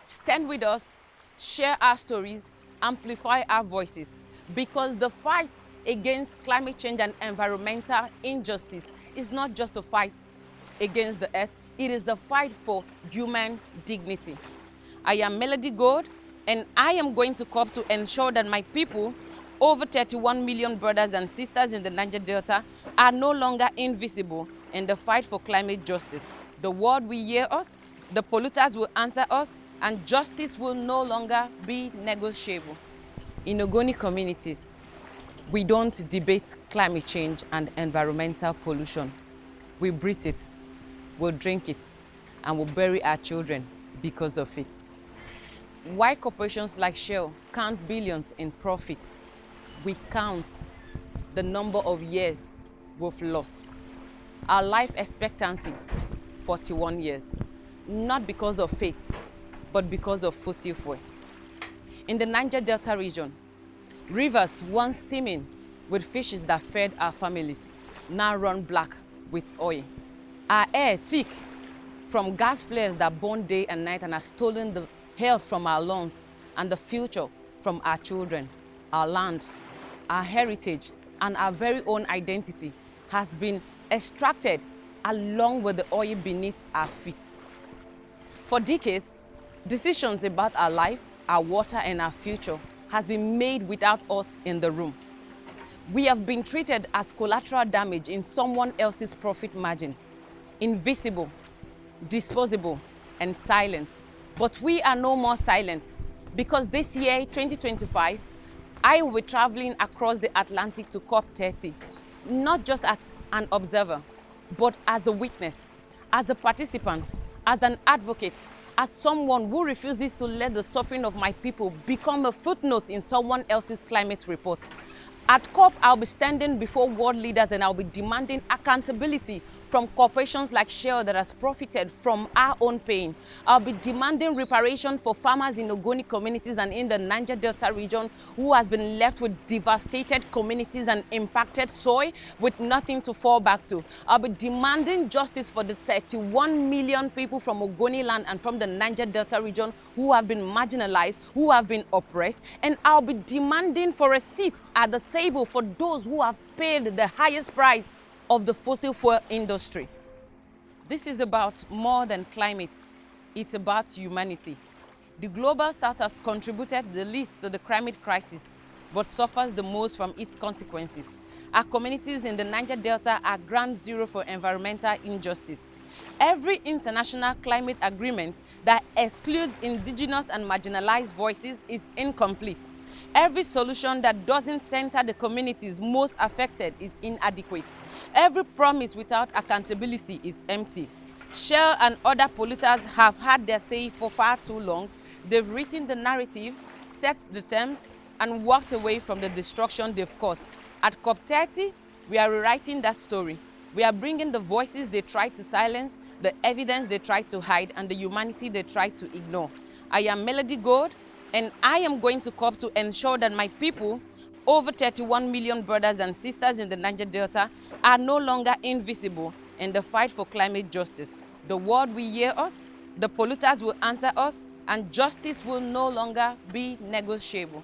Stand with us, share our stories, amplify our voices, because the fight against climate change and environmental injustice is not just a fight against the earth, it is a fight for human dignity. I am Melody Gold, and I am going to COP to ensure that my people, over 31 million brothers and sisters in the Niger Delta, are no longer invisible in the fight for climate justice. The world will hear us, the polluters will answer us, and justice will no longer be negotiable. In Ogoni communities, we don't debate climate change and environmental pollution. We breathe it, we'll drink it, and we'll bury our children because of it. Why corporations like Shell count billions in profits, we count the number of years we've lost. Our life expectancy, 41 years. Not because of faith, but because of fossil fuel. In the Niger Delta region, rivers once teeming with fishes that fed our families now run black with oil. Our air thick from gas flares that burn day and night and have stolen the health from our lungs and the future from our children. Our land, our heritage, and our very own identity has been extracted along with the oil beneath our feet. For decades, decisions about our life, our water, and our future has been made without us in the room. We have been treated as collateral damage in someone else's profit margin, invisible, disposable, and silent. But we are no more silent, because this year, 2025, I will be traveling across the Atlantic to COP30, not just as an observer, but as a witness, as a participant, as an advocate, as someone who refuses to let the suffering of my people become a footnote in someone else's climate report. At COP, I'll be standing before world leaders and I'll be demanding accountability from corporations like Shell that has profited from our own pain. I'll be demanding reparation for farmers in Ogoni communities and in the Niger Delta region who has been left with devastated communities and impacted soil with nothing to fall back to. I'll be demanding justice for the 31 million people from Ogoni land and from the Niger Delta region who have been marginalized, who have been oppressed, and I'll be demanding for a seat at the table for those who have paid the highest price of the fossil fuel industry. This is about more than climate, it's about humanity. The Global South has contributed the least to the climate crisis, but suffers the most from its consequences. Our communities in the Niger Delta are ground zero for environmental injustice. Every international climate agreement that excludes indigenous and marginalized voices is incomplete. Every solution that doesn't center the communities most affected is inadequate. Every promise without accountability is empty. Shell and other polluters have had their say for far too long. They've written the narrative, set the terms, and walked away from the destruction they've caused. At COP30, we are rewriting that story. We are bringing the voices they tried to silence, the evidence they tried to hide, and the humanity they tried to ignore. I am Melody Gold, and I am going to COP to ensure that my people, over 31 million brothers and sisters in the Niger Delta, are no longer invisible in the fight for climate justice. The world will hear us, the polluters will answer us, and justice will no longer be negotiable.